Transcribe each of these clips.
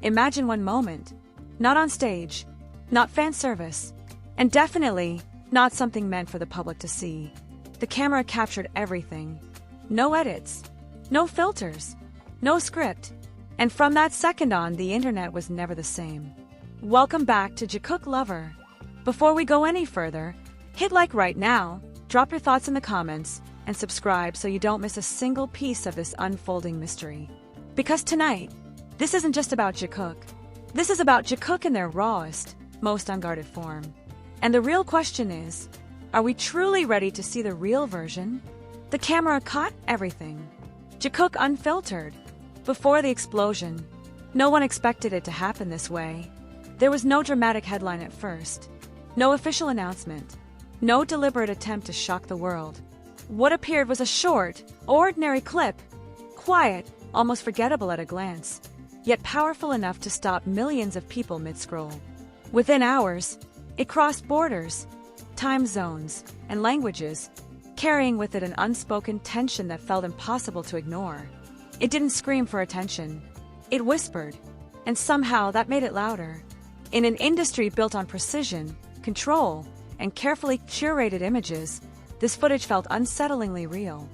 Imagine one moment. Not on stage, not fan service, and definitely not something meant for the public to see. The camera captured everything. No edits, no filters, no script. And from that second on, the internet was never the same. Welcome back to Jikook Lover. Before we go any further, hit like right now, drop your thoughts in the comments, and subscribe so you don't miss a single piece of this unfolding mystery. Because tonight, this isn't just about Jikook. This is about Jikook in their rawest, most unguarded form. And the real question is, are we truly ready to see the real version? The camera caught everything. Jikook unfiltered. Before the explosion, no one expected it to happen this way. There was no dramatic headline at first, no official announcement, no deliberate attempt to shock the world. What appeared was a short, ordinary clip, quiet, almost forgettable at a glance, yet powerful enough to stop millions of people mid-scroll. Within hours, it crossed borders, time zones, and languages, carrying with it an unspoken tension that felt impossible to ignore. It didn't scream for attention. It whispered, and somehow that made it louder. In an industry built on precision, control, and carefully curated images, this footage felt unsettlingly real.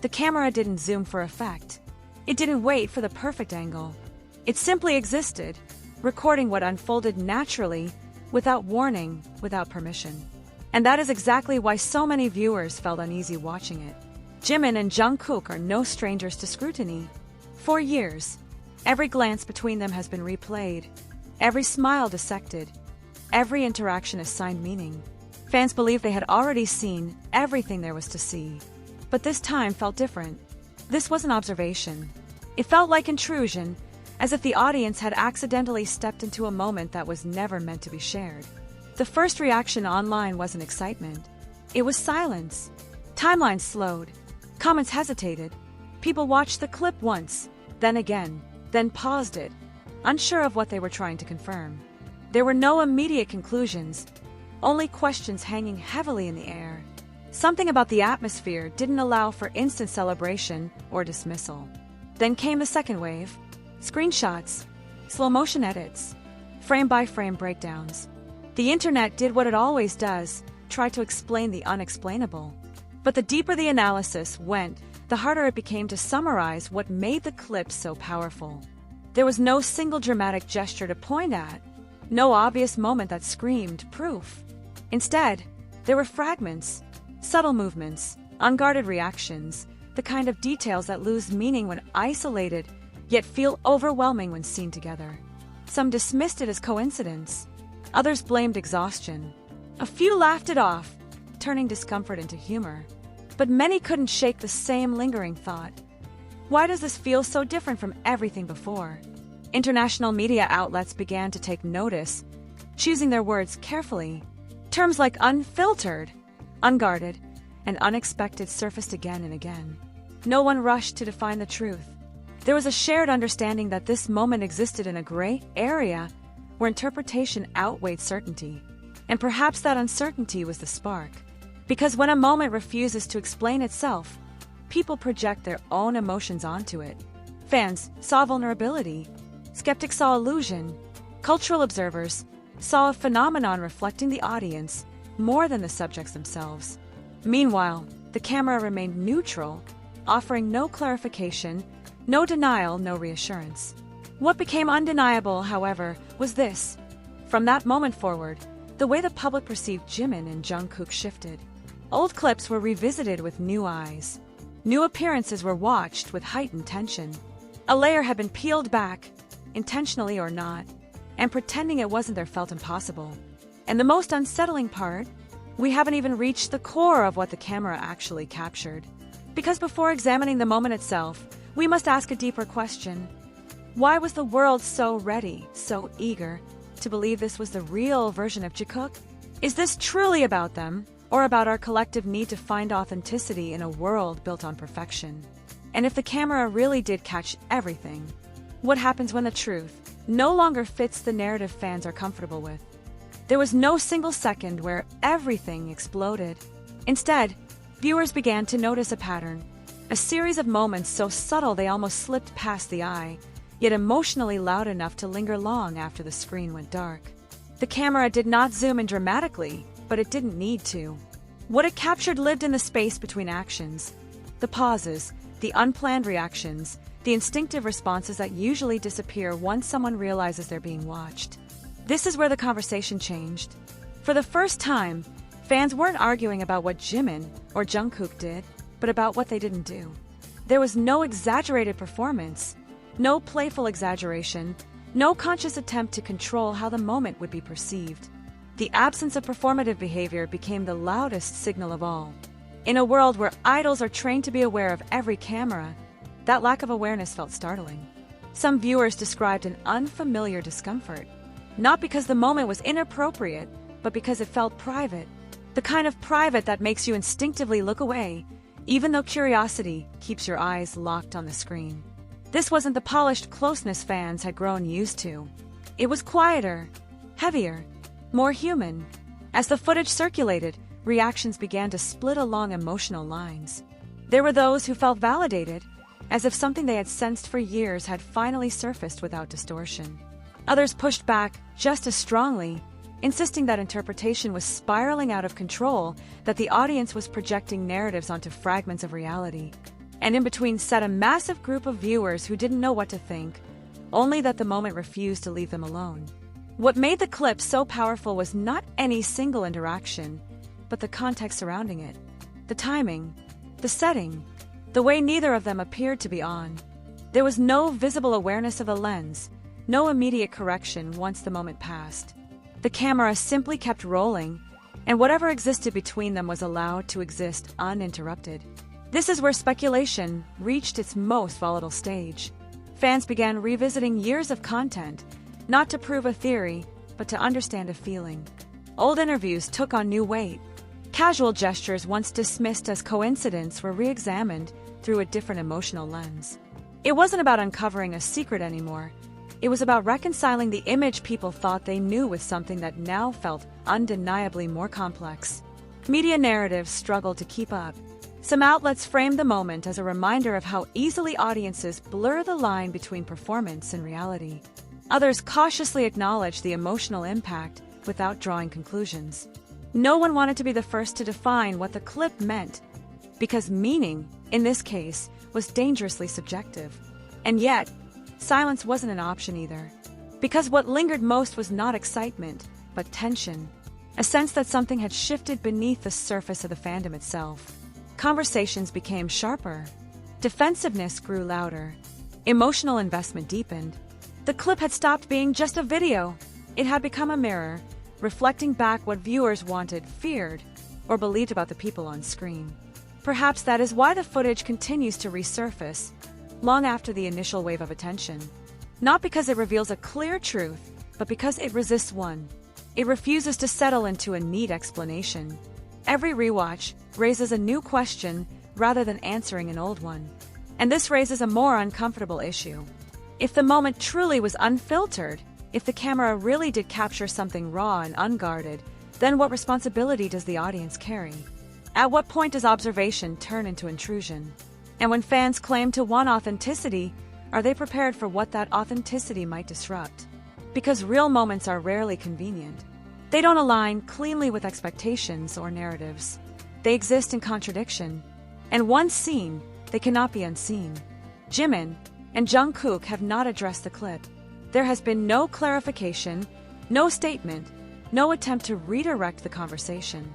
The camera didn't zoom for effect. It didn't wait for the perfect angle. It simply existed, recording what unfolded naturally, without warning, without permission. And that is exactly why so many viewers felt uneasy watching it. Jimin and Jungkook are no strangers to scrutiny. For years, every glance between them has been replayed, every smile dissected, every interaction assigned meaning. Fans believed they had already seen everything there was to see. But this time felt different. This was an observation. It felt like intrusion, as if the audience had accidentally stepped into a moment that was never meant to be shared. The first reaction online wasn't excitement. It was silence. Timelines slowed. Comments hesitated. People watched the clip once, then again, then paused it, unsure of what they were trying to confirm. There were no immediate conclusions, only questions hanging heavily in the air. Something about the atmosphere didn't allow for instant celebration or dismissal. Then came the second wave. Screenshots, slow-motion edits, frame-by-frame breakdowns. The internet did what it always does, try to explain the unexplainable. But the deeper the analysis went, the harder it became to summarize what made the clip so powerful. There was no single dramatic gesture to point at, no obvious moment that screamed proof. Instead, there were fragments, subtle movements, unguarded reactions, the kind of details that lose meaning when isolated, yet feel overwhelming when seen together. Some dismissed it as coincidence. Others blamed exhaustion. A few laughed it off, turning discomfort into humor. But many couldn't shake the same lingering thought. Why does this feel so different from everything before? International media outlets began to take notice, choosing their words carefully. Terms like unfiltered, unguarded, and unexpected surfaced again and again. No one rushed to define the truth. There was a shared understanding that this moment existed in a gray area where interpretation outweighed certainty. And perhaps that uncertainty was the spark. Because when a moment refuses to explain itself, people project their own emotions onto it. Fans saw vulnerability. Skeptics saw illusion. Cultural observers saw a phenomenon reflecting the audience more than the subjects themselves. Meanwhile, the camera remained neutral, offering no clarification, no denial, no reassurance. What became undeniable, however, was this. From that moment forward, the way the public perceived Jimin and Jungkook shifted. Old clips were revisited with new eyes. New appearances were watched with heightened tension. A layer had been peeled back, intentionally or not, and pretending it wasn't there felt impossible. And the most unsettling part, we haven't even reached the core of what the camera actually captured. Because before examining the moment itself, we must ask a deeper question. Why was the world so ready, so eager, to believe this was the real version of Jikook? Is this truly about them, or about our collective need to find authenticity in a world built on perfection? And if the camera really did catch everything, what happens when the truth no longer fits the narrative fans are comfortable with? There was no single second where everything exploded. Instead, viewers began to notice a pattern, a series of moments so subtle they almost slipped past the eye, yet emotionally loud enough to linger long after the screen went dark. The camera did not zoom in dramatically, but it didn't need to. What it captured lived in the space between actions. The pauses, the unplanned reactions, the instinctive responses that usually disappear once someone realizes they're being watched. This is where the conversation changed. For the first time, fans weren't arguing about what Jimin or Jungkook did, but about what they didn't do. There was no exaggerated performance, no playful exaggeration, no conscious attempt to control how the moment would be perceived. The absence of performative behavior became the loudest signal of all. In a world where idols are trained to be aware of every camera, that lack of awareness felt startling. Some viewers described an unfamiliar discomfort, not because the moment was inappropriate, but because it felt private. The kind of private that makes you instinctively look away, even though curiosity keeps your eyes locked on the screen. This wasn't the polished closeness fans had grown used to. It was quieter, heavier, more human. As the footage circulated, reactions began to split along emotional lines. There were those who felt validated, as if something they had sensed for years had finally surfaced without distortion. Others pushed back just as strongly, insisting that interpretation was spiraling out of control, that the audience was projecting narratives onto fragments of reality. And in between sat a massive group of viewers who didn't know what to think, only that the moment refused to leave them alone. What made the clip so powerful was not any single interaction, but the context surrounding it. The timing, the setting, the way neither of them appeared to be on. There was no visible awareness of the lens, no immediate correction once the moment passed. The camera simply kept rolling, and whatever existed between them was allowed to exist uninterrupted. This is where speculation reached its most volatile stage. Fans began revisiting years of content, not to prove a theory, but to understand a feeling. Old interviews took on new weight. Casual gestures once dismissed as coincidence were re-examined through a different emotional lens. It wasn't about uncovering a secret anymore. It was about reconciling the image people thought they knew with something that now felt undeniably more complex. Media narratives struggled to keep up. Some outlets framed the moment as a reminder of how easily audiences blur the line between performance and reality. Others cautiously acknowledged the emotional impact without drawing conclusions. No one wanted to be the first to define what the clip meant, because meaning, in this case, was dangerously subjective. And yet, silence wasn't an option either. Because what lingered most was not excitement, but tension. A sense that something had shifted beneath the surface of the fandom itself. Conversations became sharper. Defensiveness grew louder. Emotional investment deepened. The clip had stopped being just a video. It had become a mirror, reflecting back what viewers wanted, feared, or believed about the people on screen. Perhaps that is why the footage continues to resurface, long after the initial wave of attention. Not because it reveals a clear truth, but because it resists one. It refuses to settle into a neat explanation. Every rewatch raises a new question rather than answering an old one. And this raises a more uncomfortable issue. If the moment truly was unfiltered, if the camera really did capture something raw and unguarded, then what responsibility does the audience carry? At what point does observation turn into intrusion? And when fans claim to want authenticity, are they prepared for what that authenticity might disrupt? Because real moments are rarely convenient. They don't align cleanly with expectations or narratives. They exist in contradiction. And once seen, they cannot be unseen. Jimin and Jungkook have not addressed the clip. There has been no clarification, no statement, no attempt to redirect the conversation.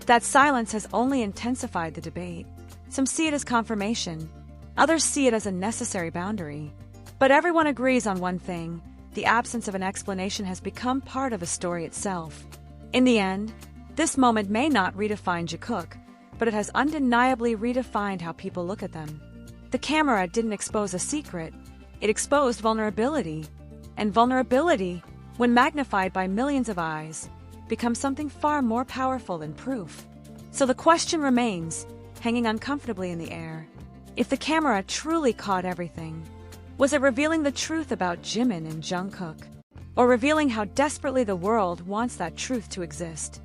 That silence has only intensified the debate. Some see it as confirmation. Others see it as a necessary boundary. But everyone agrees on one thing: the absence of an explanation has become part of the story itself. In the end, this moment may not redefine Jikook, but it has undeniably redefined how people look at them. The camera didn't expose a secret, it exposed vulnerability. And vulnerability, when magnified by millions of eyes, becomes something far more powerful than proof. So the question remains, hanging uncomfortably in the air. If the camera truly caught everything, was it revealing the truth about Jimin and Jungkook? Or revealing how desperately the world wants that truth to exist?